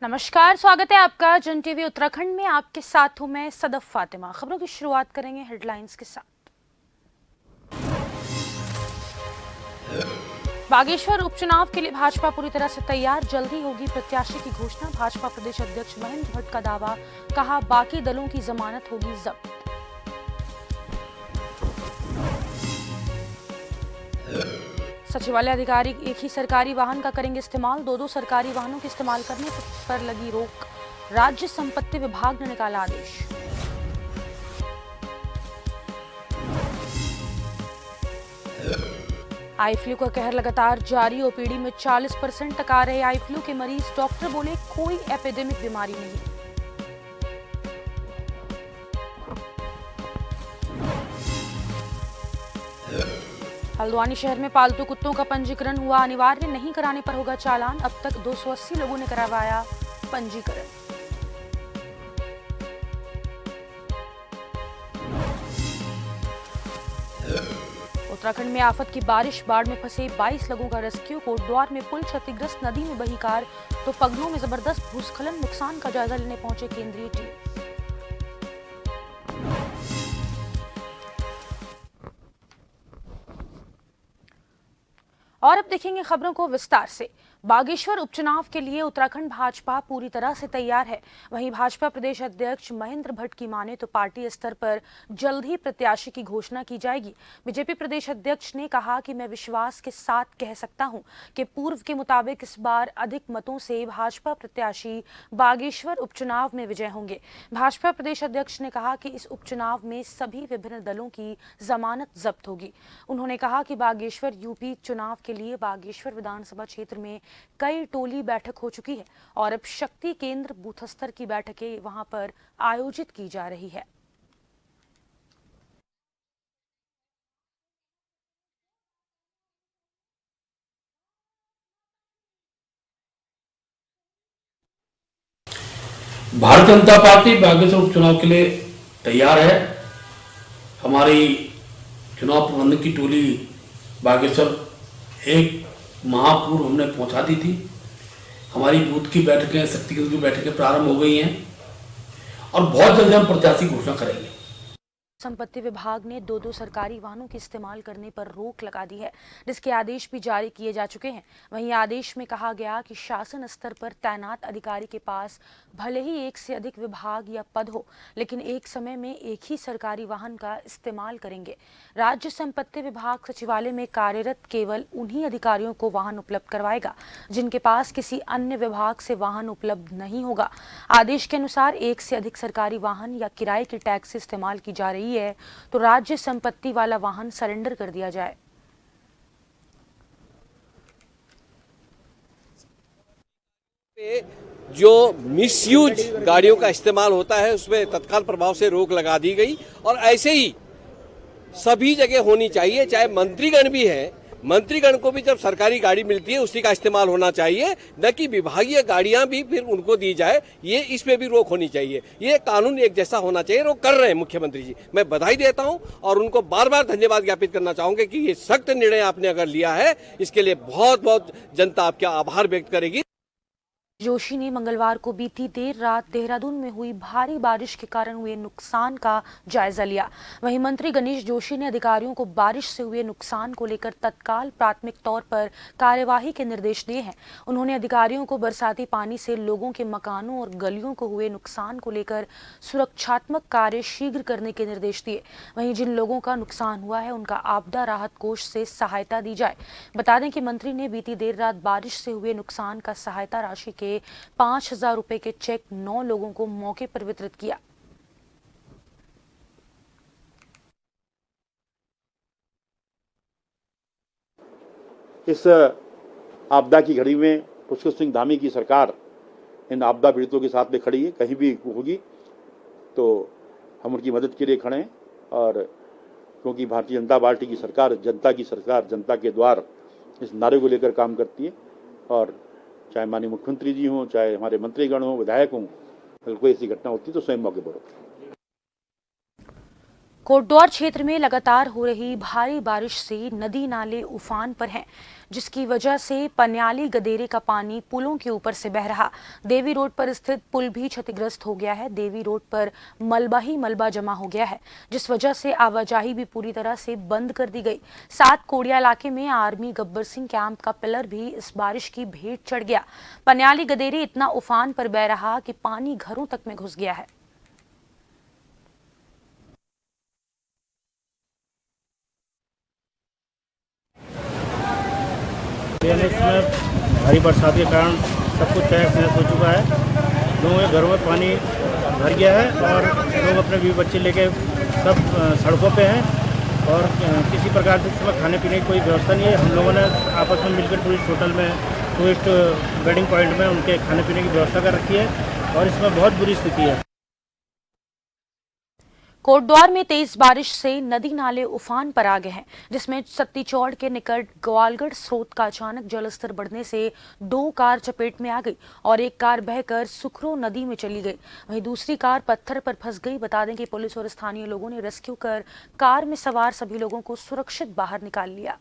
नमस्कार, स्वागत है आपका जन टीवी उत्तराखंड में। आपके साथ हूं मैं सदफ फातिमा। खबरों की शुरुआत करेंगे हेडलाइंस के साथ। बागेश्वर उपचुनाव के लिए भाजपा पूरी तरह से तैयार, जल्दी होगी प्रत्याशी की घोषणा। भाजपा प्रदेश अध्यक्ष महेंद्र भट्ट का दावा, कहा बाकी दलों की जमानत होगी जब्त। सचिवालय अधिकारी एक ही सरकारी वाहन का करेंगे इस्तेमाल, दो सरकारी वाहनों के इस्तेमाल करने पर लगी रोक। राज्य संपत्ति विभाग ने निकाला आदेश। आई फ्लू का कहर लगातार जारी, ओपीडी में 40% तक आ रहे आई फ्लू के मरीज। डॉक्टर बोले कोई एपिडेमिक बीमारी नहीं। हल्द्वानी शहर में पालतू कुत्तों का पंजीकरण हुआ अनिवार्य, नहीं कराने पर होगा चालान। अब तक 280 लोगों ने करवाया पंजीकरण। उत्तराखंड में आफत की बारिश, बाढ़ में फंसे 22 लोगों का रेस्क्यू। कोटद्वार में पुल क्षतिग्रस्त, नदी में बही कार, तो पगलू में जबरदस्त भूस्खलन। नुकसान का जायजा लेने पहुंचे केंद्रीय टीम। और अब देखेंगे खबरों को विस्तार से। बागेश्वर उपचुनाव के लिए उत्तराखंड भाजपा पूरी तरह से तैयार है। वहीं भाजपा प्रदेश अध्यक्ष महेंद्र भट्ट की माने तो पार्टी स्तर पर जल्द ही प्रत्याशी की घोषणा की जाएगी। बीजेपी प्रदेश अध्यक्ष ने कहा कि मैं विश्वास के साथ कह सकता हूं कि पूर्व के मुताबिक इस बार अधिक मतों से भाजपा प्रत्याशी बागेश्वर उपचुनाव में विजय होंगे। भाजपा प्रदेश अध्यक्ष ने कहा कि इस उपचुनाव में सभी विभिन्न दलों की जमानत जब्त होगी। उन्होंने कहा कि बागेश्वर यूपी चुनाव के लिए बागेश्वर विधानसभा क्षेत्र में कई टोली बैठक हो चुकी है और अब शक्ति केंद्र बूथ स्तर की बैठकें वहां पर आयोजित की जा रही है। भारतीय जनता पार्टी बागेश्वर उपचुनाव के लिए तैयार है। हमारी चुनाव प्रबंधन की टोली बागेश्वर एक माह पूर्व हमने पहुंचा दी थी। हमारी बूथ की बैठकें, शक्ति केंद्र की बैठकें प्रारंभ हो गई हैं और बहुत जल्द हम प्रत्याशी घोषणा करेंगे। संपत्ति विभाग ने दो सरकारी वाहनों के इस्तेमाल करने पर रोक लगा दी है, जिसके आदेश भी जारी किए जा चुके हैं। वहीं आदेश में कहा गया कि शासन स्तर पर तैनात अधिकारी के पास भले ही एक से अधिक विभाग या पद हो, लेकिन एक समय में एक ही सरकारी वाहन का इस्तेमाल करेंगे। राज्य संपत्ति विभाग सचिवालय में कार्यरत केवल उन्हीं अधिकारियों को वाहन उपलब्ध करवाएगा जिनके पास किसी अन्य विभाग से वाहन उपलब्ध नहीं होगा। आदेश के अनुसार एक से अधिक सरकारी वाहन या किराए की टैक्सी इस्तेमाल की जा रही है तो राज्य संपत्ति वाला वाहन सरेंडर कर दिया जाए। जो मिसयूज गाड़ियों का इस्तेमाल होता है उसमें तत्काल प्रभाव से रोक लगा दी गई और ऐसे ही सभी जगह होनी चाहिए। चाहे मंत्रीगण भी है, मंत्रीगण को भी जब सरकारी गाड़ी मिलती है उसी का इस्तेमाल होना चाहिए, न कि विभागीय गाड़ियां भी फिर उनको दी जाए। ये इसमें भी रोक होनी चाहिए। ये कानून एक जैसा होना चाहिए। वो कर रहे हैं मुख्यमंत्री जी, मैं बधाई देता हूं और उनको बार बार धन्यवाद ज्ञापित करना चाहूंगा कि ये सख्त निर्णय आपने अगर लिया है, इसके लिए बहुत बहुत जनता आपका आभार व्यक्त करेगी। जोशी ने मंगलवार को बीती देर रात देहरादून में हुई भारी बारिश के कारण हुए नुकसान का जायजा लिया। वहीं मंत्री गणेश जोशी ने अधिकारियों को बारिश से हुए नुकसान को लेकर तत्काल प्राथमिक तौर पर कार्यवाही के निर्देश दिए हैं। उन्होंने अधिकारियों को बरसाती पानी से लोगों के मकानों और गलियों को हुए नुकसान को लेकर सुरक्षात्मक कार्य शीघ्र करने के निर्देश दिए। वहीं जिन लोगों का नुकसान हुआ है उनका आपदा राहत कोष से सहायता दी जाए। बता दें कि मंत्री ने बीती देर रात बारिश से हुए नुकसान का सहायता राशि के 5,000 रुपए के चेक 9 लोगों को मौके पर वितरित किया। इस आपदा की घड़ी में पुष्कर सिंह धामी की सरकार इन आपदा पीड़ितों के साथ में खड़ी है। कहीं भी होगी तो हम उनकी मदद के लिए खड़े हैं और क्योंकि भारतीय जनता पार्टी की सरकार, जनता के द्वार इस नारे को लेकर काम करती है और चाहे माननीय मुख्यमंत्री जी हों, चाहे हमारे मंत्रीगण हों, विधायक हों, अगर कोई ऐसी घटना होती है तो स्वयं मौके पर होती है। कोटद्वार क्षेत्र में लगातार हो रही भारी बारिश से नदी नाले उफान पर हैं, जिसकी वजह से पन्याली गदेरे का पानी पुलों के ऊपर से बह रहा। देवी रोड पर स्थित पुल भी क्षतिग्रस्त हो गया है। देवी रोड पर मलबा ही मलबा जमा हो गया है, जिस वजह से आवाजाही भी पूरी तरह से बंद कर दी गई। साथ कोड़िया इलाके में आर्मी गब्बर सिंह कैंप का पिलर भी इस बारिश की भेंट चढ़ गया। पन्याली गदेरे इतना उफान पर बह रहा कि पानी घरों तक में घुस गया है। में भारी बरसात के कारण सब कुछ तहस नहस हो चुका है। लोगों के घरों में पानी भर गया है और लोग अपने बीवी बच्चे लेके सब सड़कों पे हैं और किसी प्रकार से इसमें खाने पीने की कोई व्यवस्था नहीं है। हम लोगों ने आपस में मिलकर टूरिस्ट होटल में, टूरिस्ट वेडिंग पॉइंट में उनके खाने पीने की व्यवस्था कर रखी है और इसमें बहुत बुरी स्थिति है। कोटद्वार में तेज बारिश से नदी नाले उफान पर आ गए हैं, जिसमें सत्तीचौड़ के निकट ग्वालगढ़ स्रोत का अचानक जलस्तर बढ़ने से 2 कार चपेट में आ गई और एक कार बहकर सुखरो नदी में चली गई। वहीं दूसरी कार पत्थर पर फंस गई। बता दें कि पुलिस और स्थानीय लोगों ने रेस्क्यू कर कार में सवार सभी लोगों को सुरक्षित बाहर निकाल लिया।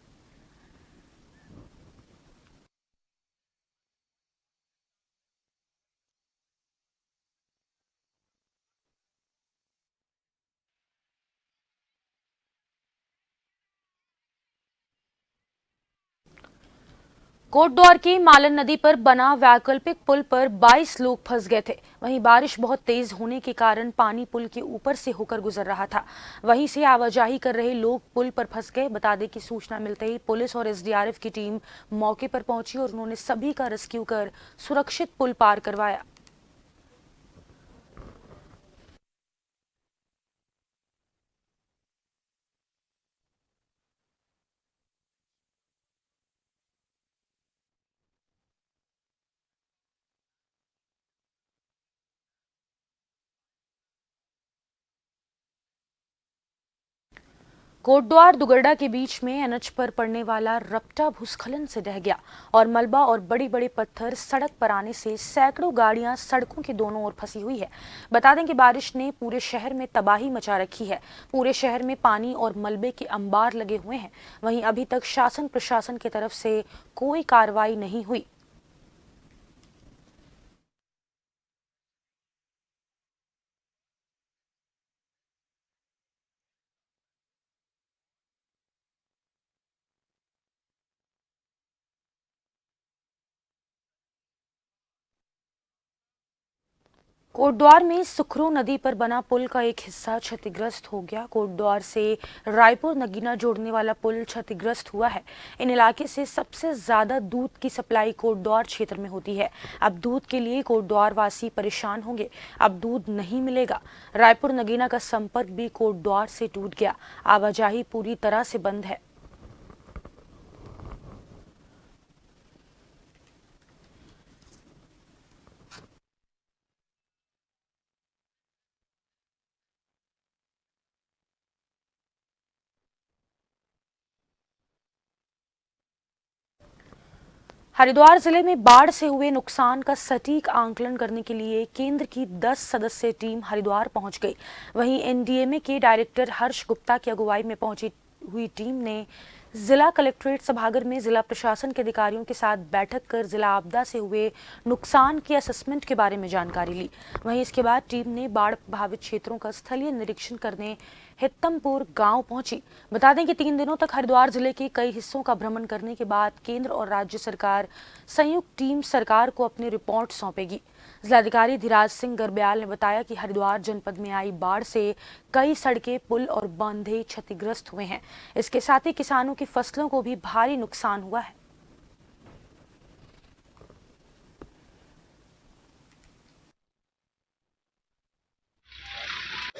कोटद्वार की मालन नदी पर बना वैकल्पिक पुल पर 22 लोग फंस गए थे। वहीं बारिश बहुत तेज होने के कारण पानी पुल के ऊपर से होकर गुजर रहा था। वहीं से आवाजाही कर रहे लोग पुल पर फंस गए। बता दें कि सूचना मिलते ही पुलिस और एसडीआरएफ की टीम मौके पर पहुंची और उन्होंने सभी का रेस्क्यू कर सुरक्षित पुल पार करवाया। कोटद्वार दुगड्डा के बीच में एनएच पर पड़ने वाला रपटा भूस्खलन से ढह गया और मलबा और बड़े बड़े पत्थर सड़क पर आने से सैकड़ों गाड़ियां सड़कों के दोनों ओर फंसी हुई है। बता दें कि बारिश ने पूरे शहर में तबाही मचा रखी है। पूरे शहर में पानी और मलबे के अंबार लगे हुए हैं। वहीं अभी तक शासन प्रशासन की तरफ से कोई कार्रवाई नहीं हुई। कोटद्वार में सुखरो नदी पर बना पुल का एक हिस्सा क्षतिग्रस्त हो गया। कोटद्वार से रायपुर नगीना जोड़ने वाला पुल क्षतिग्रस्त हुआ है। इन इलाके से सबसे ज्यादा दूध की सप्लाई कोटद्वार क्षेत्र में होती है। अब दूध के लिए कोटद्वार वासी परेशान होंगे। अब दूध नहीं मिलेगा। रायपुर नगीना का संपर्क भी कोटद्वार से टूट गया। आवाजाही पूरी तरह से बंद है। हरिद्वार जिले में बाढ़ से हुए नुकसान का सटीक आंकलन करने के लिए केंद्र की 10 सदस्यीय टीम हरिद्वार पहुंच गई। वहीं एनडीएमए के डायरेक्टर हर्ष गुप्ता की अगुवाई में पहुंची हुई टीम ने जिला कलेक्ट्रेट सभागार में जिला प्रशासन के अधिकारियों के साथ बैठक कर जिला आपदा से हुए नुकसान के असेसमेंट के बारे में जानकारी ली। वहीं इसके बाद टीम ने बाढ़ प्रभावित क्षेत्रों का स्थलीय निरीक्षण करने हित्तमपुर गांव पहुंची। बता दें कि 3 दिनों तक हरिद्वार जिले के कई हिस्सों का भ्रमण करने के बाद केंद्र और राज्य सरकार संयुक्त टीम सरकार को अपनी रिपोर्ट सौंपेगी। जिलाधिकारी धीराज सिंह गर्ब्याल ने बताया कि हरिद्वार जनपद में आई बाढ़ से कई सड़कें, पुल और बांधे क्षतिग्रस्त हुए हैं। इसके साथ ही किसानों की फसलों को भी भारी नुकसान हुआ है।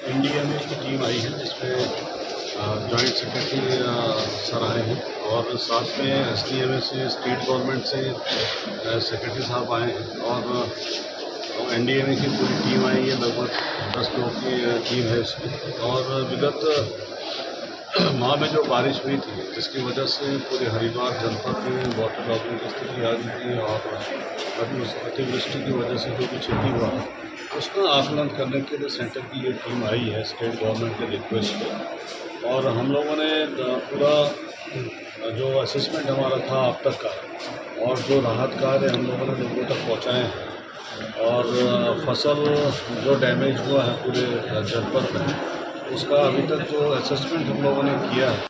एनडीएमए की टीम आई है जिसमें जॉइंट सेक्रेटरी सर आए हैं और साथ में एसडीएमए से, स्टेट गवर्नमेंट से सेक्रेटरी साहब आए हैं और एनडीएमए की पूरी टीम आई है। लगभग 10 लोग की टीम है इसमें और विगत माह में जो बारिश हुई थी जिसकी वजह से पूरे हरिद्वार जनपद में वाटर लॉगिंग की स्थिति आ गई थी और अतिवृष्टि की वजह से जो भी क्षति हुआ उसका आकलन करने के लिए सेंटर की ये टीम आई है स्टेट गवर्नमेंट के रिक्वेस्ट पे। और हम लोगों ने पूरा जो असेसमेंट हमारा था अब तक का और जो राहत कार्य हम लोगों ने लोगों तक पहुँचाए हैं और फसल जो डैमेज हुआ है पूरे जनपद में उसका अभी तक जो असेसमेंट हम लोगों ने किया है।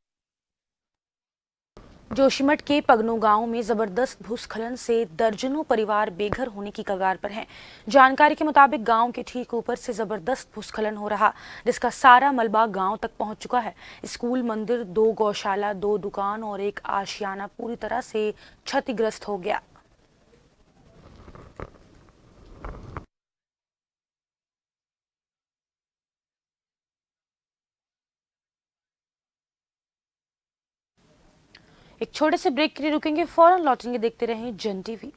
जोशीमठ के पगनू गांव में जबरदस्त भूस्खलन से दर्जनों परिवार बेघर होने की कगार पर हैं। जानकारी के मुताबिक गांव के ठीक ऊपर से जबरदस्त भूस्खलन हो रहा, जिसका सारा मलबा गांव तक पहुंच चुका है। स्कूल, मंदिर, 2 गौशाला, 2 दुकान और एक आशियाना पूरी तरह से क्षतिग्रस्त हो गया। एक छोटे से ब्रेक के लिए रुकेंगे, फौरन लौटेंगे। देखते रहें जन टीवी।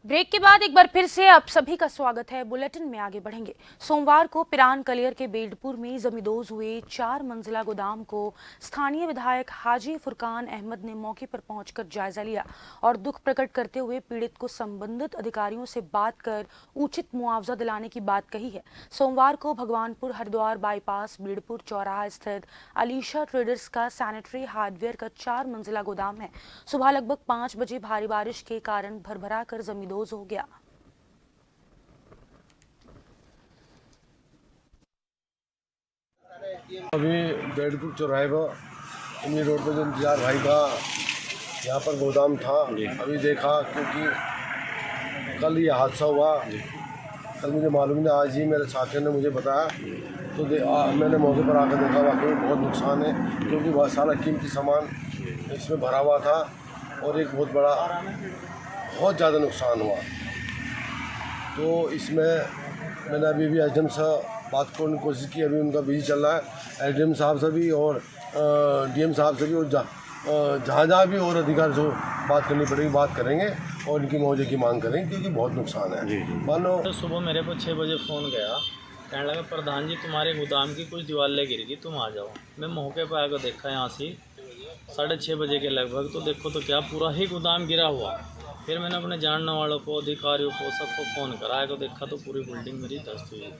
ब्रेक के बाद एक बार फिर से आप सभी का स्वागत है। बुलेटिन में आगे बढ़ेंगे। सोमवार को पिरान कलियर के बेल्डपुर में जमींदोज हुए 4 मंजिला गोदाम को स्थानीय विधायक हाजी फुरकान अहमद ने मौके पर पहुंचकर जायजा लिया और दुख प्रकट करते हुए पीड़ित को संबंधित अधिकारियों से बात कर उचित मुआवजा दिलाने की बात कही है। सोमवार को भगवानपुर हरिद्वार बाईपास बेल्डपुर चौराहा स्थित अलीशा ट्रेडर्स का सैनिटरी हार्डवेयर का 4 मंजिला गोदाम है। सुबह लगभग 5 बजे भारी बारिश के कारण भरभरा कर जमींदोज हो गया। अभी बेल्डपुर चौराहे पर इमली रोड पर जो इंतजार भाई का यहाँ पर गोदाम था, अभी देखा क्योंकि कल ये हादसा हुआ। कल मुझे मालूम नहीं, आज ही मेरे साथियों ने मुझे बताया तो मैंने मौके पर आकर देखा। वाकई बहुत नुकसान है क्योंकि बहुत सारा कीमती सामान इसमें भरा हुआ था और एक बहुत ज़्यादा नुकसान हुआ। तो इसमें मैंने अभी भी एसडीएम से बात करने की कोशिश की, अभी उनका बिजी चल रहा है। एसडीएम साहब से भी और डीएम साहब से भी और जहाँ भी और अधिकारी से बात करनी पड़ेगी, बात करेंगे और इनकी मुआवजे की मांग करेंगे क्योंकि बहुत नुकसान है। मानो तो सुबह मेरे को 6 बजे फ़ोन गया, कहने लगा प्रधान जी तुम्हारे गोदाम की कुछ दीवारें गिर गई, तुम आ जाओ। मैं मौके पर आकर देखा यहाँ से 6:30 बजे के लगभग, तो देखो तो क्या पूरा ही गोदाम गिरा हुआ। फिर मैंने अपने जानने वालों को, अधिकारियों को, सबको फ़ोन कराया तो देखा तो पूरी बिल्डिंग मेरी ध्वस्त हुई।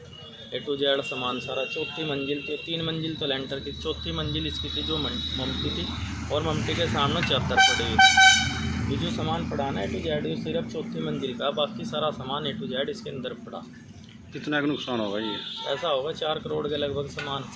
A to Z सामान सारा, 4थी मंजिल थी, 3 मंजिल तो लेंटर की, 4थी मंजिल इसकी थी जो ममटी थी और ममटी के सामने चादर पड़ी हुई। ये जो सामान पड़ा ना A to Z, ये सिर्फ 4थी मंजिल का, बाकी सारा सामान A to Z इसके अंदर पड़ा। कितना का नुकसान होगा ये? ऐसा होगा 4 करोड़ के लगभग सामान।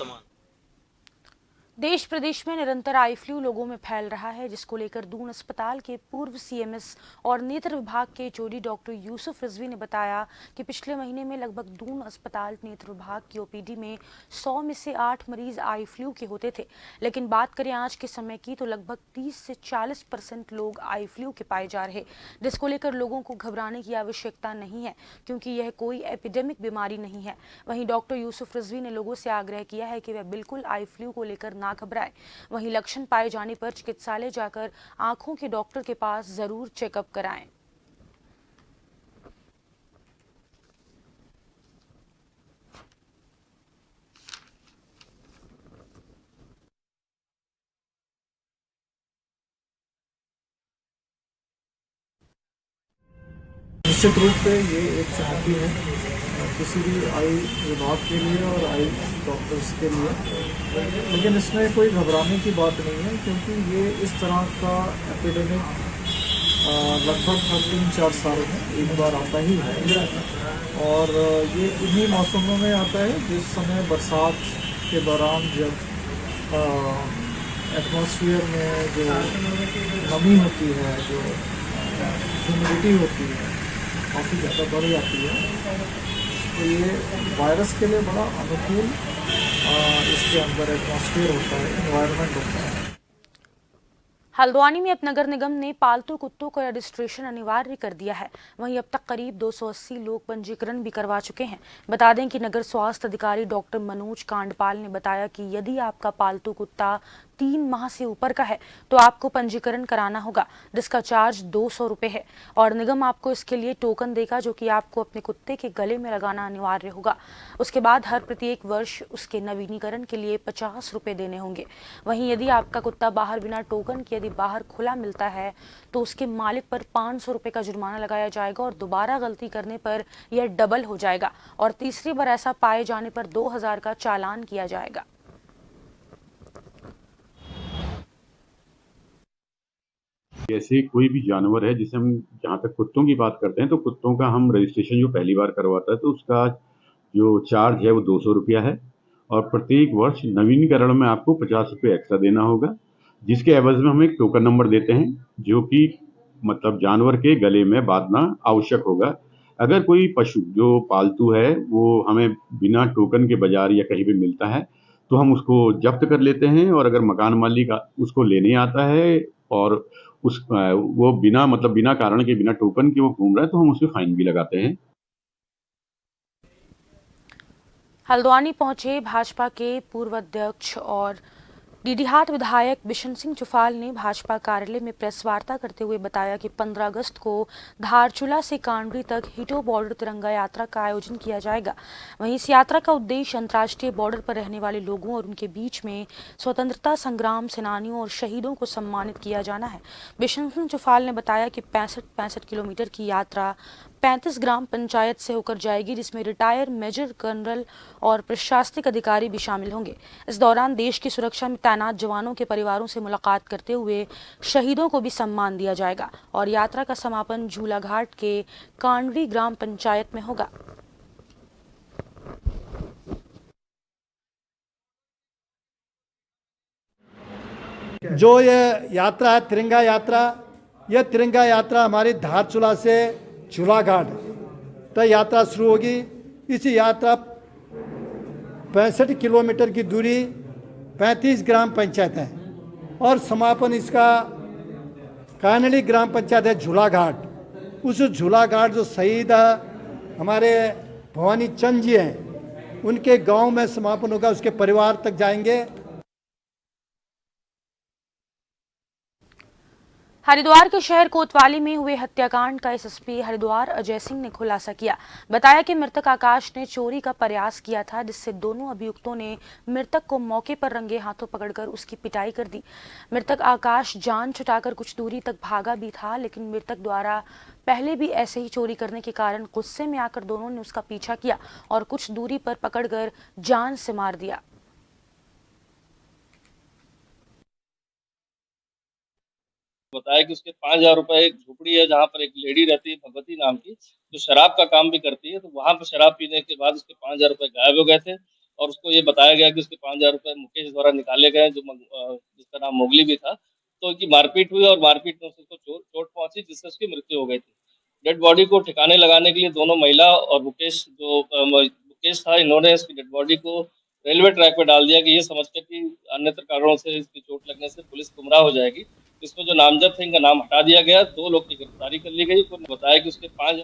देश प्रदेश में निरंतर आई फ्लू लोगों में फैल रहा है, जिसको लेकर दून अस्पताल के पूर्व सीएमएस और नेत्र विभाग के एचओडी डॉक्टर यूसुफ रिजवी ने बताया कि पिछले महीने में लगभग दून अस्पताल नेत्र विभाग की ओपीडी में 100 में से 8 मरीज आई फ्लू के होते थे। लेकिन बात करें आज के समय की तो लगभग 30 से 40% लोग आई फ्लू के पाए जा रहे, जिसको लेकर लोगों को घबराने की आवश्यकता नहीं है क्योंकि यह कोई एपिडेमिक बीमारी नहीं है। वहीं डॉक्टर यूसुफ रिजवी ने लोगों से आग्रह किया है कि वह बिल्कुल आई फ्लू को लेकर ना घबराए। वहीं लक्षण पाए जाने पर चिकित्सालय जाकर आंखों के डॉक्टर के पास जरूर चेकअप कराएं। निश्चित रूप से ये एक चुनौती है किसी भी आई विभाग के लिए और आई डॉक्टर्स के लिए, लेकिन इसमें कोई घबराने की बात नहीं है क्योंकि ये इस तरह का एपिडेमिक लगभग हर 3-4 साल में एक बार आता ही है और ये इन्हीं मौसमों में आता है जिस समय बरसात के दौरान जब एटमॉस्फेयर में जो नमी होती है, जो ह्यूमिडिटी होती है, काफ़ी ज़्यादा बढ़ जाती है। तो ये वायरस के लिए बड़ा अनुकूल इसके अंदर एटमॉस्फेयर होता है, एनवायरनमेंट होता है। हल्द्वानी में अब नगर निगम ने पालतू कुत्तों का रजिस्ट्रेशन अनिवार्य कर दिया है। वहीं अब तक करीब 280 लोग पंजीकरण भी करवा चुके हैं। बता दें कि नगर स्वास्थ्य अधिकारी डॉक्टर मनोज कांडपाल ने बताया कि यदि आपका पालतू कुत्ता 3 माह से ऊपर का है तो आपको पंजीकरण कराना होगा, जिसका चार्ज 200 रुपये है और निगम आपको इसके लिए टोकन देगा, जो कि आपको अपने कुत्ते के गले में लगाना अनिवार्य होगा। उसके बाद हर प्रत्येक वर्ष उसके नवीनीकरण के लिए 50 रुपये देने होंगे। वहीं यदि आपका कुत्ता बाहर बिना टोकन के यदि बाहर खुला मिलता है तो उसके मालिक पर 500 रुपये का जुर्माना लगाया जाएगा और दोबारा गलती करने पर यह डबल हो जाएगा और तीसरी बार ऐसा पाए जाने पर 2000 का चालान किया जाएगा। जैसे कोई भी जानवर है, जिसे हम जहाँ तक कुत्तों की बात करते हैं तो कुत्तों का हम रजिस्ट्रेशन जो पहली बार करवाता है तो उसका जो चार्ज है वो 200 रुपया है और प्रत्येक वर्ष नवीनीकरण में आपको 50 रुपये एक्स्ट्रा देना होगा, जिसके एवज में हम एक टोकन नंबर देते हैं जो कि मतलब जानवर के गले में बांधना आवश्यक होगा। अगर कोई पशु जो पालतू है वो हमें बिना टोकन के बाजार या कहीं भी मिलता है तो हम उसको जब्त कर लेते हैं और अगर मकान मालिक उसको लेने आता है और वो बिना कारण के बिना टोकन के वो घूम रहा है तो हम उसको फाइन भी लगाते हैं। हल्द्वानी पहुंचे भाजपा के पूर्व अध्यक्ष और डीडीहाट विधायक बिशन सिंह चुफाल ने भाजपा कार्यालय में प्रेस वार्ता करते हुए बताया कि 15 अगस्त को धारचूला से कांडरी तक हिटो बॉर्डर तिरंगा यात्रा का आयोजन किया जाएगा। वहीं इस यात्रा का उद्देश्य अंतर्राष्ट्रीय बॉर्डर पर रहने वाले लोगों और उनके बीच में स्वतंत्रता संग्राम सेनानियों और शहीदों को सम्मानित किया जाना है। बिशन सिंह चुफाल ने बताया कि 65 किलोमीटर की यात्रा 35 ग्राम पंचायत से होकर जाएगी, जिसमें रिटायर मेजर कर्नल और प्रशासनिक अधिकारी भी शामिल होंगे। इस दौरान देश की सुरक्षा में तैनात जवानों के परिवारों से मुलाकात करते हुए शहीदों को भी सम्मान दिया जाएगा और यात्रा का समापन झूलाघाट के कांडरी ग्राम पंचायत में होगा। जो ये यात्रा है तिरंगा यात्रा, यह तिरंगा यात्रा हमारी धारचूला से झूलाघाट तक यात्रा शुरू होगी। इस यात्रा 65 किलोमीटर की दूरी 35 ग्राम पंचायत है और समापन इसका कानड़ी ग्राम पंचायत है झूलाघाट। उस झूलाघाट जो शहीद हमारे भवानी चंद जी हैं उनके गांव में समापन होगा, उसके परिवार तक जाएंगे। हरिद्वार के शहर कोतवाली में हुए हत्याकांड का एसएसपी हरिद्वार अजय सिंह ने खुलासा किया। बताया कि मृतक आकाश ने चोरी का प्रयास किया था, जिससे दोनों अभियुक्तों ने मृतक को मौके पर रंगे हाथों पकड़कर उसकी पिटाई कर दी। मृतक आकाश जान छुटाकर कुछ दूरी तक भागा भी था, लेकिन मृतक द्वारा पहले भी ऐसे ही चोरी करने के कारण गुस्से में आकर दोनों ने उसका पीछा किया और कुछ दूरी पर पकड़कर जान से मार दिया। बताया कि उसके 5000 रुपए एक झोपड़ी है जहाँ पर एक लेडी रहती है भगवती नाम की, जो शराब का काम भी करती है, तो वहाँ पर शराब पीने के बाद उसके 5000 रुपए गायब हो गए थे और उसको ये बताया गया कि उसके 5000 रुपए मुकेश द्वारा निकाले गए, जो जिसका नाम मोगली भी था। तो उनकी मारपीट हुई और मारपीट में उसको चोट पहुंची, जिससे उसकी मृत्यु हो गई थी। डेड बॉडी को ठिकाने लगाने के लिए दोनों महिला और मुकेश था, इन्होंने इसकी डेड बॉडी को रेलवे ट्रैक पर डाल दिया कि ये समझकर कि अन्यत्र कारणों से इसकी चोट लगने से पुलिस गुमराह हो जाएगी। इसमें जो नामजद थे इनका नाम हटा दिया गया, 2 लोग की गिरफ्तारी कर ली गई। उन्होंने बताया कि उसके 5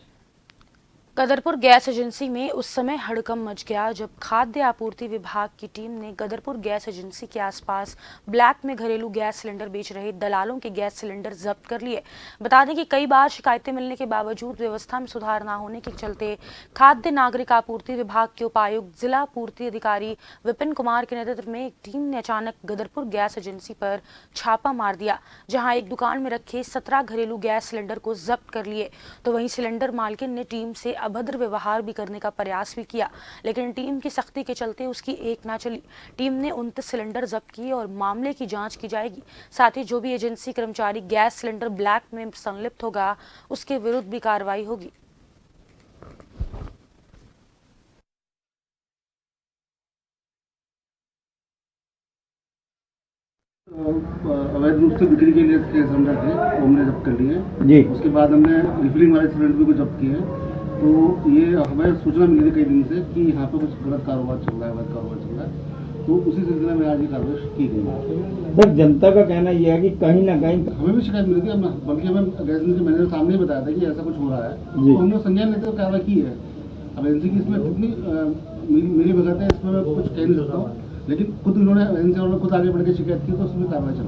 गदरपुर गैस एजेंसी में उस समय हड़कंप मच गया जब खाद्य आपूर्ति विभाग की टीम ने गदरपुर गैस एजेंसी के आसपास ब्लैक में घरेलू गैस सिलेंडर बेच रहे दलालों के गैस सिलेंडर जब्त कर लिए। बता दें कि कई बार शिकायतें मिलने के बावजूद व्यवस्था में सुधार न होने के चलते खाद्य नागरिक आपूर्ति विभाग के उपायुक्त जिला पूर्ति अधिकारी विपिन कुमार के नेतृत्व में एक टीम ने अचानक गदरपुर गैस एजेंसी पर छापा मार दिया, जहां एक दुकान में रखे 17 घरेलू गैस सिलेंडर को जब्त कर लिए। तो वहीं सिलेंडर मालकिन ने टीम से अभद्र व्यवहार भी करने का प्रयास भी किया, लेकिन टीम की सख्ती के चलते उसकी एक ना चली। टीम ने 29 सिलेंडर जब्त किए और मामले की जांच की जाएगी। साथ ही जो भी एजेंसी कर्मचारी गैस सिलेंडर ब्लैक में संलिप्त होगा उसके विरुद्ध भी कार्रवाई होगी। अवैध रूप से बिक्री के लिए सिलेंडर थे, वो हमने जब्त कर लिए जी। उसके बाद हमने रिफिलिंग वाले सिलेंडर को जब्त किए तो ये हमें सूचना मिली थी कई दिन से कि यहाँ पे कुछ गलत कारोबार चल रहा है, अवैध कारोबार चल रहा है, तो उसी सिलसिले में आज ये कार्रवाई की गई है। सर, जनता का कहना यह है कि कहीं ना कहीं हमें भी शिकायत मिली थी, बल्कि हमें गैस एजेंसी के मैनेजर सामने ही बताया था कि ऐसा कुछ हो रहा है, तो हमने संज्ञान लेते हुए कार्रवाई की है। अब एजेंसी की इसमें कितनी मेरी भगत है, इसमें मैं कुछ कह नहीं सकता हूँ, लेकिन खुद इन्होंने एजेंसी वालों ने खुद आगे बढ़ के शिकायत की, तो उसमें कार्रवाई चल।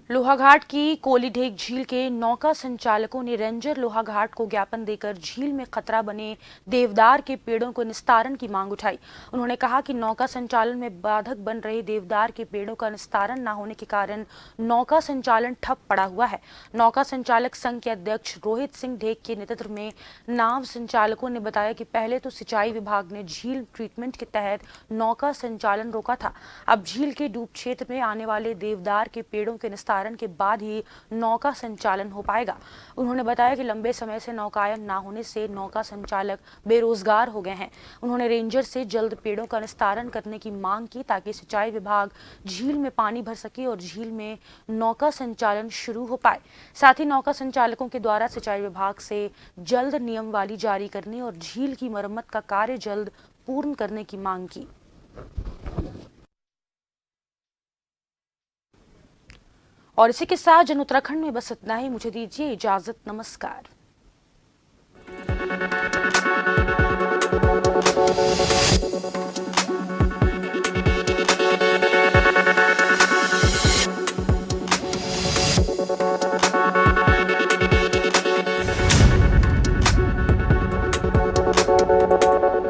लोहाघाट की कोलीढेक झील के नौका संचालकों ने रेंजर लोहाघाट को ज्ञापन देकर झील में खतरा बने देवदार के पेड़ों को निस्तारण की मांग उठाई। उन्होंने कहा कि नौका संचालन में बाधक बन रहे देवदार के पेड़ों का निस्तारण न होने के कारण नौका संचालन ठप पड़ा हुआ है। नौका संचालक संघ के अध्यक्ष रोहित सिंह ढेक के नेतृत्व में नाव संचालकों ने बताया कि पहले तो सिंचाई विभाग ने झील ट्रीटमेंट के तहत नौका संचालन रोका था। अब झील के डूब क्षेत्र में आने वाले देवदार के पेड़ों के निस्तारण के बाद ही नौका संचालन हो पाएगा। उन्होंने बताया कि लंबे समय से नौकायन न होने से नौका संचालक बेरोजगार हो गए हैं। उन्होंने रेंजर से जल्द पेड़ों का निस्तारण करने की मांग की ताकि सिंचाई विभाग झील में पानी भर सके और झील में नौका संचालन शुरू हो पाए। साथ ही नौका संचालकों के द्वारा सिंचाई विभाग से जल्द नियमावली जारी करने और झील की मरम्मत का कार्य जल्द पूर्ण करने की मांग की। और इसी के साथ जन उत्तराखंड में बस इतना ही। मुझे दीजिए इजाजत। नमस्कार।